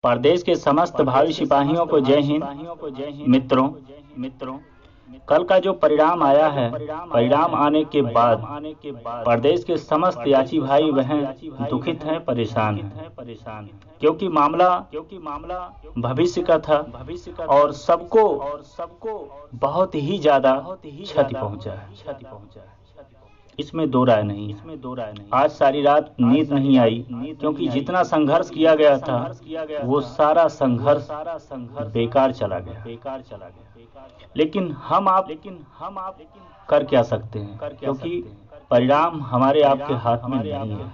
प्रदेश के समस्त भावी सिपाहियों को जय हिंद। मित्रों, कल का जो परिणाम आया है, परिणाम आने के बाद प्रदेश के समस्त याची भाई बहन दुखित हैं, परेशान हैं, क्योंकि मामला भविष्य का था और सबको बहुत ही ज्यादा क्षति पहुंचा है। इसमें दो राय नहीं है। आज सारी रात नींद नहीं आई, क्योंकि जितना संघर्ष किया गया था वो सारा संघर्ष बेकार चला गया। लेकिन हम आप कर क्या सकते हैं, क्योंकि परिणाम हमारे आपके हाथ में नहीं है।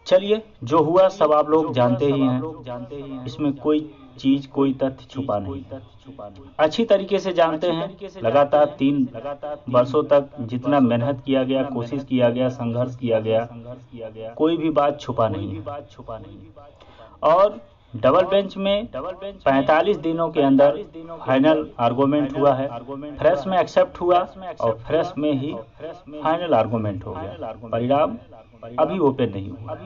चलिए, जो हुआ सब आप लोग जानते ही हैं। इसमें कोई चीज, कोई तथ्य छुपा नहीं, अच्छी तरीके से जानते हैं। लगातार 3 वर्षों तक जितना मेहनत किया गया, कोशिश किया गया, संघर्ष किया गया, कोई भी बात छुपा नहीं है। और डबल बेंच में 45 दिनों के अंदर फाइनल आर्गूमेंट हुआ है। फ्रेश में एक्सेप्ट हुआ और फ्रेश में ही फाइनल आर्गूमेंट हो गया। परिणाम अभी ओपन नहीं हुआ।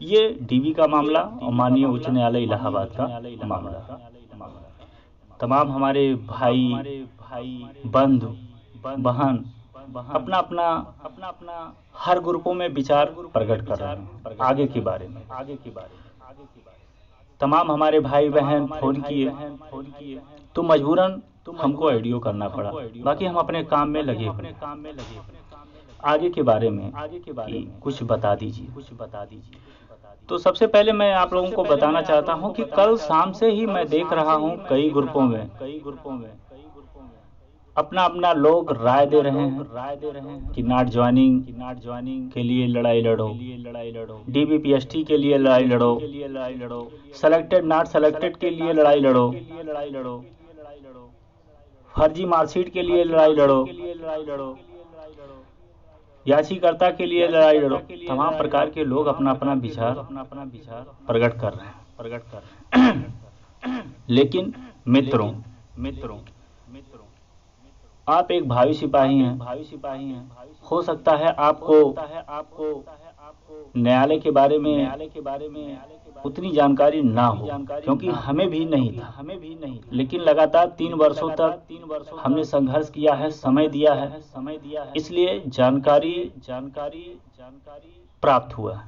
ये डीबी का मामला और माननीय उच्च न्यायालय इलाहाबाद का मामला। तमाम हमारे भाई, बंधु, बहन अपना अपना हर ग्रुपों में विचार प्रकट कर रहे हैं आगे के बारे में। तमाम हमारे भाई बहन फोन किए तो मजबूरन हमको ऑडियो करना पड़ा। बाकी हम अपने काम में लगे हुए। आगे के बारे में कुछ बता दीजिए। तो सबसे पहले मैं आप लोगों को बताना चाहता हूं कि कल शाम से ही मैं देख रहा हूं कई ग्रुपों में अपना लोग राय दे रहे हैं कि नॉट ज्वाइनिंग के लिए लड़ाई लड़ो, डीबीपीएसटी के लिए लड़ाई लड़ो, सेलेक्टेड नॉट सेलेक्टेड के लिए लड़ाई लड़ो, फर्जी मार्कशीट के लिए लड़ाई लड़ो, याचिकाकर्ता के लिए लड़ाई लड़ो। तमाम प्रकार के लोग अपना विचार प्रकट कर रहे हैं। लेकिन मित्रों, आप एक भावी सिपाही हैं। हो सकता है आपको न्यायालय के बारे में उतनी जानकारी ना हो, क्योंकि हमें भी नहीं था। लेकिन लगातार 3 वर्षों तक हमने संघर्ष किया है, समय दिया है, इसलिए जानकारी प्राप्त हुआ।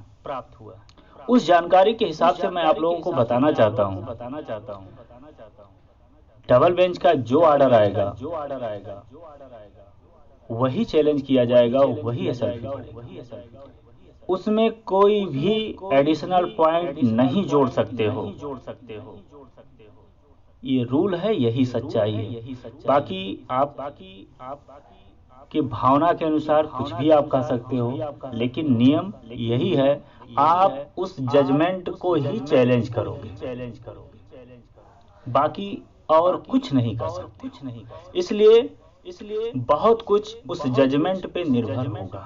उस जानकारी के हिसाब से मैं आप लोगों को बताना चाहता हूँ। डबल बेंच का जो ऑर्डर आएगा वही चैलेंज किया जाएगा, वही एसएलपी करेगा। उसमें कोई भी एडिशनल पॉइंट नहीं जोड़ सकते हो। ये रूल है, यही सच्चाई है। बाकी आप की भावना के अनुसार कुछ भी आप कह सकते हो, लेकिन नियम यही है, आप उस जजमेंट को ही चैलेंज करोगे, बाकी और कुछ नहीं कर सकते। इसलिए बहुत कुछ उस जजमेंट पे निर्भर होगा।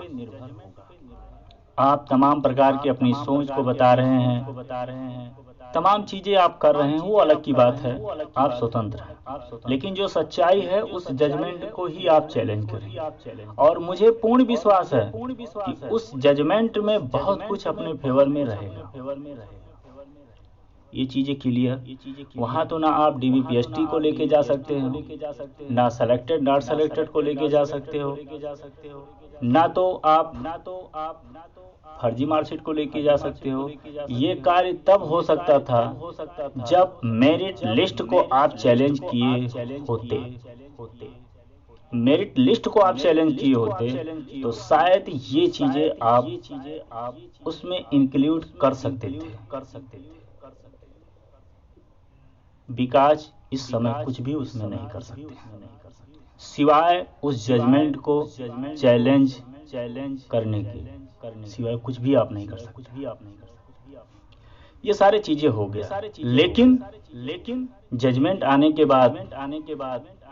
आप तमाम प्रकार की अपनी सोच को बता रहे हैं, तमाम चीजें आप कर रहे हैं, वो अलग की बात है, आप स्वतंत्र हैं। लेकिन जो सच्चाई है उस जजमेंट को ही आप चैलेंज करें। और मुझे पूर्ण विश्वास है कि उस जजमेंट में बहुत कुछ अपने फेवर में रहेगा। ये चीजें क्लियर। वहां तो ना आप डीबीपीएसटी को लेके जा सकते हो, ना सेलेक्टेड नॉट सेलेक्टेड को लेके जा सकते हो, ना तो आप फर्जी मार्कशीट को लेके जा सकते हो। ये कार्य तब हो सकता था जब मेरिट लिस्ट को आप चैलेंज किए होते। मेरिट लिस्ट को आप चैलेंज किए होते तो शायद ये चीजें आप उसमें इंक्लूड कर सकते थे। विकास इस समय कुछ भी उसमें नहीं कर सकते, सिवाय उस जजमेंट को चैलेंज करने के सिवाय कुछ भी आप नहीं कर सकते। ये सारे चीजें हो गया। लेकिन जजमेंट आने के बाद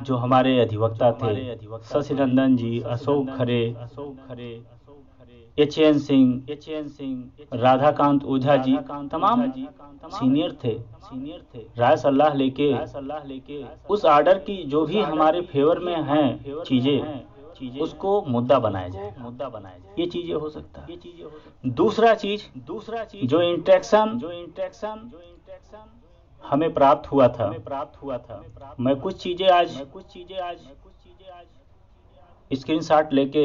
जो हमारे अधिवक्ता थे, शशि नंदन जी, अशोक खरे, एचएन सिंह, राधाकांत ओझा जी, तमाम सीनियर थे, राय सलाह लेके उस ऑर्डर की जो भी हमारे फेवर में हैं उसको मुद्दा बनाया जाएगा। ये चीजें हो सकता है। दूसरा चीज जो इंट्रैक्शन हमें प्राप्त हुआ था, मैं कुछ चीजें आज स्क्रीनशॉट लेके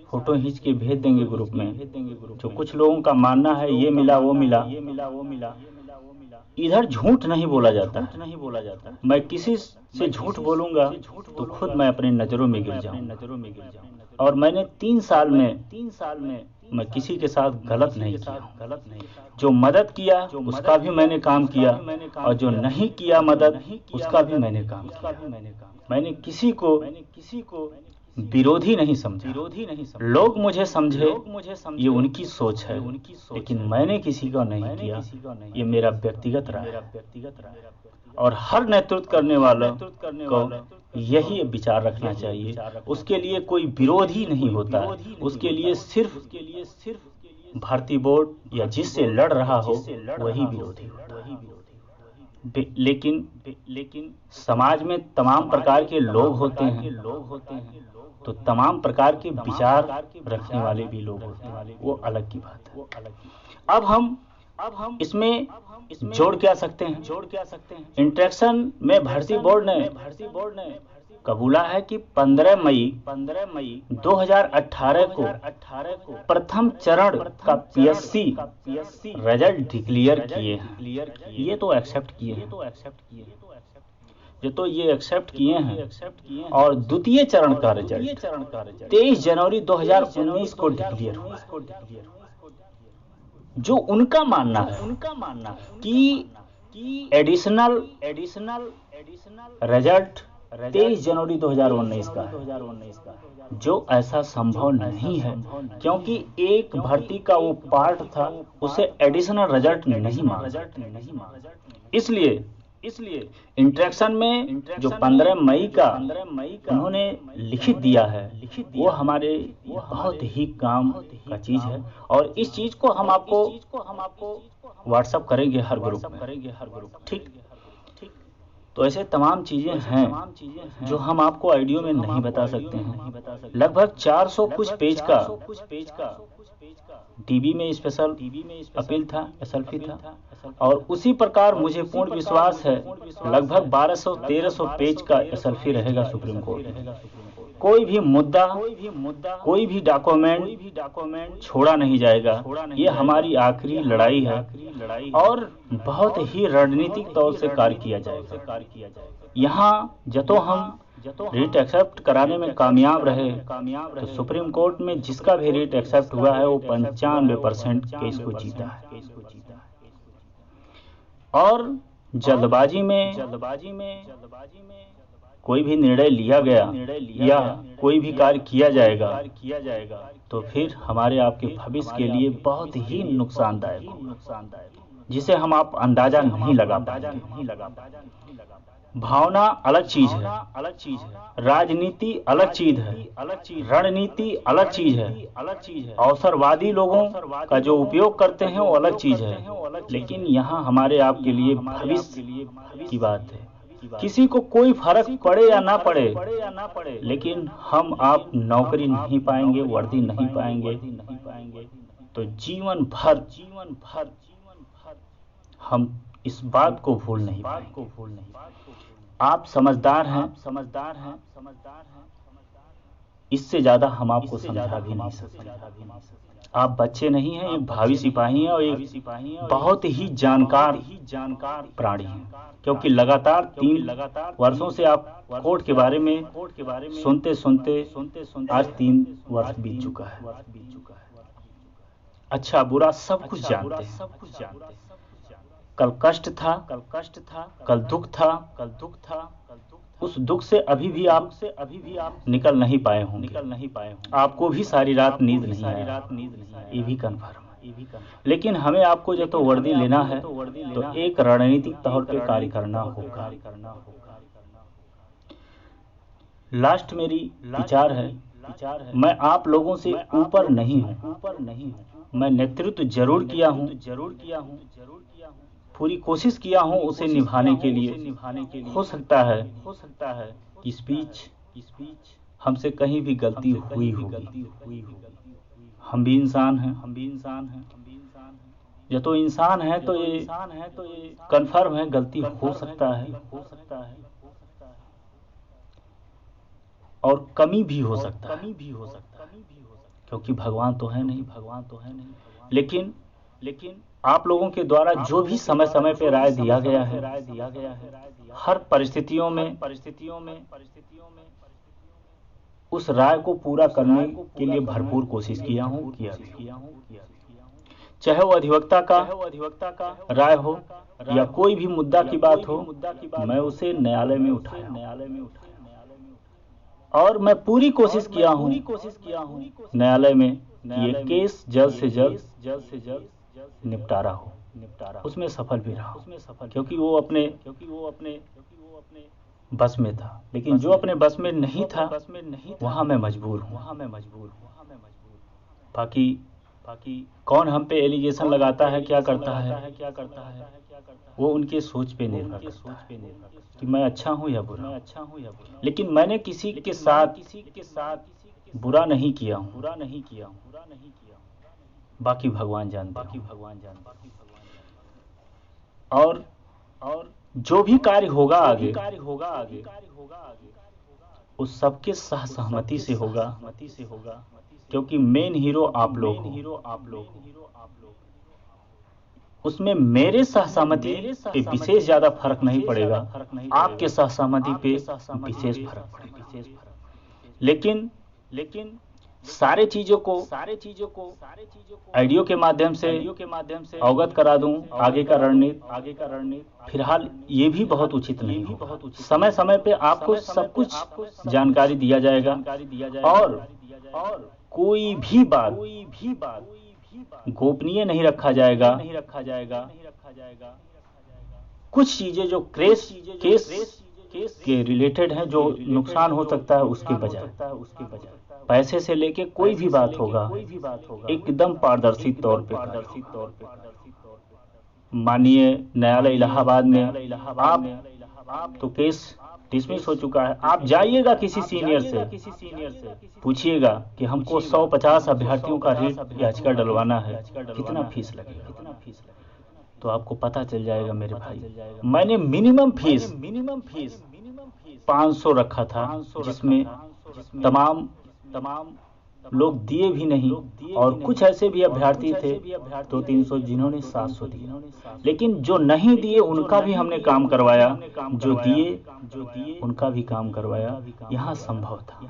फोटो खींच के भेज देंगे ग्रुप में। जो कुछ लोगों का मानना है ये मिला वो मिला, इधर झूठ नहीं बोला जाता। मैं किसी से झूठ बोलूंगा तो खुद मैं अपनी नजरों में गिर जाऊं। और मैंने 3 साल में मैं किसी के साथ गलत नहीं किया। जो मदद किया उसका भी मैंने काम किया, और जो नहीं किया मदद उसका भी मैंने काम किया। मैंने किसी को विरोधी नहीं समझा। लोग मुझे समझे ये उनकी सोच है, लेकिन मैंने किसी को नहीं किया, ये मेरा व्यक्तिगत राय है। और हर नेतृत्व करने वालों को यही विचार रखना चाहिए। उसके लिए कोई विरोधी नहीं होता है, उसके लिए सिर्फ भर्ती बोर्ड या जिससे लड़ रहा हो वही विरोधी होता है। लेकिन समाज में तमाम प्रकार के लोग होते हैं, तो तमाम प्रकार के विचार रखने वाले भी लोग होते हैं, वो अलग की बात है। अब हम इसमें जोड़ क्या सकते हैं? इंट्रैक्शन में भर्ती बोर्ड ने कबूला है कि 15 मई 2018 को प्रथम चरण का पीएससी रिजल्ट डिक्लेयर किए हैं। ये तो एक्सेप्ट किए हैं, ये एक्सेप्ट किए हैं। और द्वितीय चरण का रिजल्ट 23 जनवरी 2019 को डिक्लेयर हुआ है। जो उनका मानना है कि एडिशनल रिजल्ट 23 जनवरी 2019 का है, जो ऐसा संभव नहीं है, क्योंकि एक भर्ती का वो पार्ट था, उसे एडिशनल रिजल्ट नहीं माना। इसलिए इंट्रैक्शन में जो 15 मई का उन्होंने लिखित दिया है, वो हमारे बहुत ही काम का चीज है। और इस चीज को हम आपको व्हाट्सएप करेंगे हर ग्रुप में, ठीक। तो ऐसे तमाम चीजें हैं जो हम आपको ऑडियो में नहीं बता सकते हैं। लगभग 400 कुछ पेज का टीवी में स्पेशल अपील था, एसएलपी था। और उसी प्रकार मुझे पूर्ण विश्वास है लगभग 1200-1300 पेज का एसएलपी रहेगा सुप्रीम कोर्ट में। कोई भी मुद्दा, कोई भी डॉक्यूमेंट छोड़ा नहीं जाएगा। ये हमारी आखिरी लड़ाई है, और बहुत ही रणनीतिक तौर से कार्य किया जाएगा। यहाँ जतो हम रेट एक्सेप्ट कराने में कामयाब रहे, तो सुप्रीम कोर्ट में जिसका भी रेट एक्सेप्ट हुआ है वो 95% केस को जीता है। और जल्दबाजी में कोई भी निर्णय लिया गया या कोई भी कार्य किया जाएगा तो फिर हमारे आपके भविष्य के लिए बहुत ही नुकसानदायक होगा, जिसे हम आप अंदाजा नहीं लगा पाएंगे। भावना अलग चीज है, राजनीति अलग चीज है, रणनीति अलग चीज है, अवसरवादी लोगों का जो उपयोग करते हैं वो अलग चीज है। लेकिन यहाँ हमारे आपके लिए भविष्य की बात है। किसी को कोई फर्क पड़े या ना पड़े, लेकिन हम आप नौकरी नहीं पाएंगे, वर्दी नहीं पाएंगे, तो जीवन भर हम इस बात को भूल नहीं पाएंगे। आप समझदार हैं, इससे ज्यादा हम आपको समझा भी नहीं सकते। आप बच्चे नहीं हैं, एक भावी सिपाही हैं, और एक बहुत ही जानकार प्राणी हैं। क्योंकि लगातार 3 वर्षों से आप कोर्ट के बारे में सुनते आज 3 वर्ष बीत चुका है। अच्छा बुरा सब कुछ जानते हैं। कल कष्ट था, कल दुख था, उस दुख से अभी भी आप निकल नहीं पाए होंगे। आपको भी सारी रात नींद नहीं आया, ये भी कन्फर्म है। लेकिन हमें आपको जब तो वर्दी लेना है तो एक रणनीतिक तौर पे कार्य करना होगा। लास्ट मेरी विचार है, मैं आप लोगों से ऊपर नहीं हूँ। मैं नेतृत्व जरूर किया हूँ, पूरी कोशिश किया हूँ उसे निभाने के लिए। हो सकता है कि स्पीच हमसे कहीं भी गलती हुई होगी। हम भी इंसान हैं। ये तो इंसान है तो ये कन्फर्म है गलती हो सकता है और कमी भी हो सकता है, क्योंकि भगवान तो है नहीं। लेकिन आप लोगों के द्वारा जो भी समय समय पे राय दिया गया है, हर परिस्थितियों में उस राय को पूरा करने के लिए भरपूर कोशिश किया हूँ। चाहे वो अधिवक्ता का राय हो या कोई भी मुद्दा की बात हो, मैं उसे न्यायालय में उठाया और मैं पूरी कोशिश किया हूँ न्यायालय में ये केस जल्द से जल्द निपटारा हो। उसमें सफल भी रहा, क्योंकि वो अपने बस में था। लेकिन जो अपने बस में नहीं था वहां मैं मजबूर हूँ। बाकी कौन हम पे एलिगेशन लगाता है, क्या करता है, वो उनके सोच पे निर्भर करता है कि मैं अच्छा हूँ या बुरा। लेकिन मैंने किसी के साथ बुरा नहीं किया हूँ। बाकी भगवान जानते हैं। और जो भी कार्य होगा आगे उस सबके सहमति से होगा, क्योंकि मेन हीरो आप लोग हो। उसमें मेरे सहमति पे विशेष ज्यादा फर्क नहीं पड़ेगा, आपके सहमति पे विशेष फर्क पड़ेगा। लेकिन सारे चीजों को ऑडियो के माध्यम से अवगत करा दूं आगे का रणनीति फिलहाल ये भी बहुत उचित नहीं होगा। समय समय पे आपको सब कुछ जानकारी दिया जाएगा और कोई भी बात गोपनीय नहीं रखा जाएगा। कुछ चीजें जो केस के रिलेटेड हैं, जो नुकसान हो सकता है, उसके बजाय पैसे से लेके कोई भी बात होगा एकदम पारदर्शी तौर पे। माननीय न्यायालय इलाहाबाद में आप तो केस डिसमिस हो चुका है। आप जाइएगा किसी सीनियर से पूछिएगा कि हमको 150 अभ्यर्थियों का रीट याचिका डलवाना है, कितना फीस लगेगा। तो आपको पता चल जाएगा मेरे भाई। मैंने मिनिमम फीस 500 रखा था, जिसमें तमाम लोग दिए भी नहीं, और कुछ ऐसे भी अभ्यर्थी थे 200-300 जिन्होंने 700 दिए। लेकिन जो नहीं दिए उनका भी हमने काम करवाया, जो दिए उनका भी काम करवाया। यहाँ संभव था,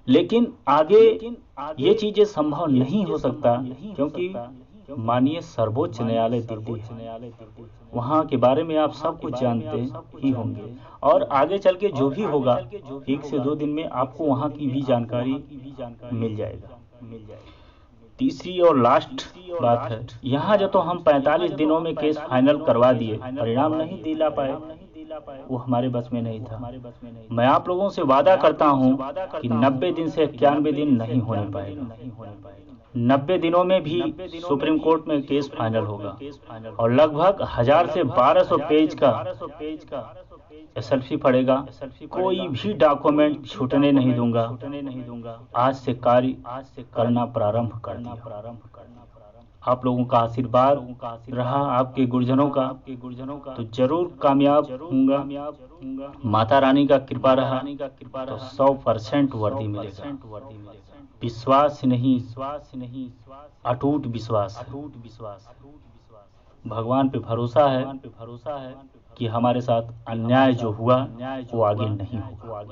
लेकिन आगे ये चीजें संभव नहीं हो सकता, क्योंकि माननीय सर्वोच्च न्यायालय दिल्ली है। वहाँ के बारे में आप सब कुछ जानते ही होंगे, और आगे चल के जो भी होगा 1 से 2 दिन में आपको वहाँ की भी जानकारी मिल जाएगा। तीसरी और लास्ट बात है, यहाँ जो तो हम 45 दिनों में केस फाइनल करवा दिए, परिणाम नहीं दिला पाए, वो हमारे बस में नहीं था। मैं आप लोगों से वादा करता हूँ कि 90 दिन से 91 दिन नहीं होने पाएगा। 90 दिनों में भी सुप्रीम कोर्ट में केस फाइनल होगा, और लगभग 1000 से 1200 पेज का एसएलपी पड़ेगा। कोई भी डॉक्यूमेंट छूटने नहीं दूंगा। आज से कार्य करना प्रारंभ कर दिया। आप लोगों का आशीर्वाद रहा, आपके गुरुजनों का, तो जरूर कामयाब होऊंगा। माता रानी का कृपा रहा तो 100% वर्दी मिलेगा। विश्वास नहीं, अटूट विश्वास है। भगवान पे भरोसा है कि हमारे साथ अन्याय जो हुआ वो आगे नहीं होगा।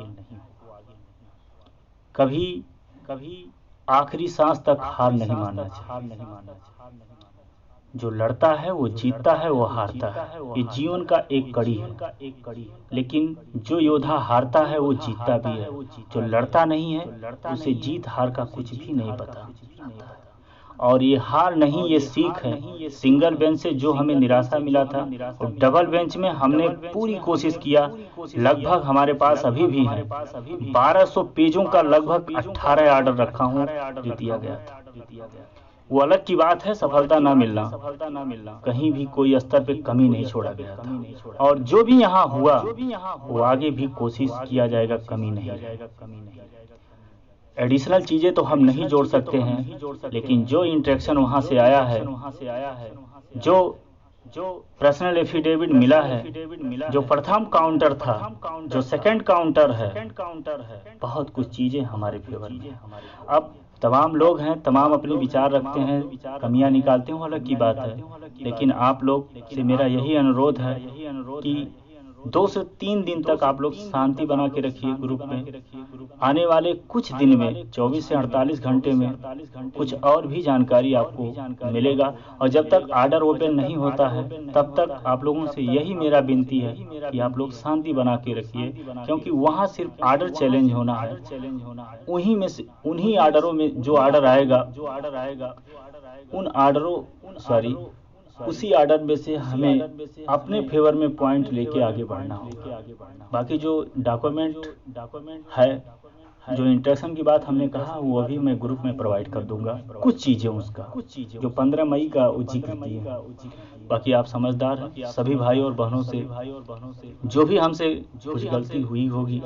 कभी आखिरी सांस तक हार नहीं मानना चाहिए। जो लड़ता है वो जीतता है, वो हारता है, ये जीवन का एक कड़ी है। लेकिन जो योद्धा हारता है वो जीतता भी है। जो लड़ता नहीं है उसे जीत हार का कुछ भी नहीं पता। और ये हार नहीं, ये सीख है। सिंगल बेंच से जो हमें निराशा मिला था, और डबल बेंच में हमने पूरी कोशिश किया। लगभग हमारे पास अभी भी है 1200 पेजों का लगभग 18 ऑर्डर रखा हूँ जो दिया गया था। वो अलग की बात है, सफलता ना मिलना, कहीं भी कोई स्तर पे कमी नहीं छोड़ा गया था। और जो भी यहाँ हुआ वो आगे भी कोशिश किया जाएगा, कमी नहीं रहेगी। एडिशनल चीजें तो हम नहीं जोड़ सकते हैं, लेकिन जो इंटरेक्शन वहां से आया है, जो पर्सनल एफिडेविट मिला है, जो प्रथम काउंटर था, जो सेकंड काउंटर है, बहुत कुछ चीजें हमारे फेवर में है। अब तमाम लोग हैं, तमाम अपने विचार रखते हैं, कमियां निकालते हैं, वो अलग की बात है। लेकिन आप लोग से मेरा यही अनुरोध है कि 2 से 3 दिन तक आप लोग शांति बना के रखिए ग्रुप में। आने वाले कुछ दिन में 24 से 48 घंटे में कुछ और भी जानकारी आपको मिलेगा। और जब तक ऑर्डर ओपन नहीं होता है तब तक आप लोगों से यही मेरा विनती है कि आप लोग शांति बना के रखिए, क्योंकि वहाँ सिर्फ ऑर्डर चैलेंज होना है। उन्हीं में से उन्हीं ऑर्डरों में जो ऑर्डर आएगा उन ऑर्डरों सॉरी उसी ऑर्डर में से हमें अपने फेवर में पॉइंट लेके आगे बढ़ना होगा। बाकी जो डॉक्यूमेंट है, जो इंटरेक्शन की बात हमने कहा, वो अभी मैं ग्रुप में प्रोवाइड कर दूंगा, कुछ चीज़ें उसका जो 15 मई का वो जिक्र किए। बाकी आप समझदार हैं, सभी भाई और बहनों से जो भी हमसे कुछ गलती हुई होगी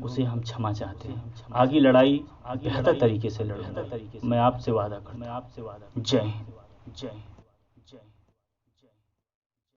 उसे हम क्षमा चाहते हैं। आगे लड़ाई बेहतर तरीके से लड़ूंगा, मैं आपसे वादा करता हूं। जय हिंद।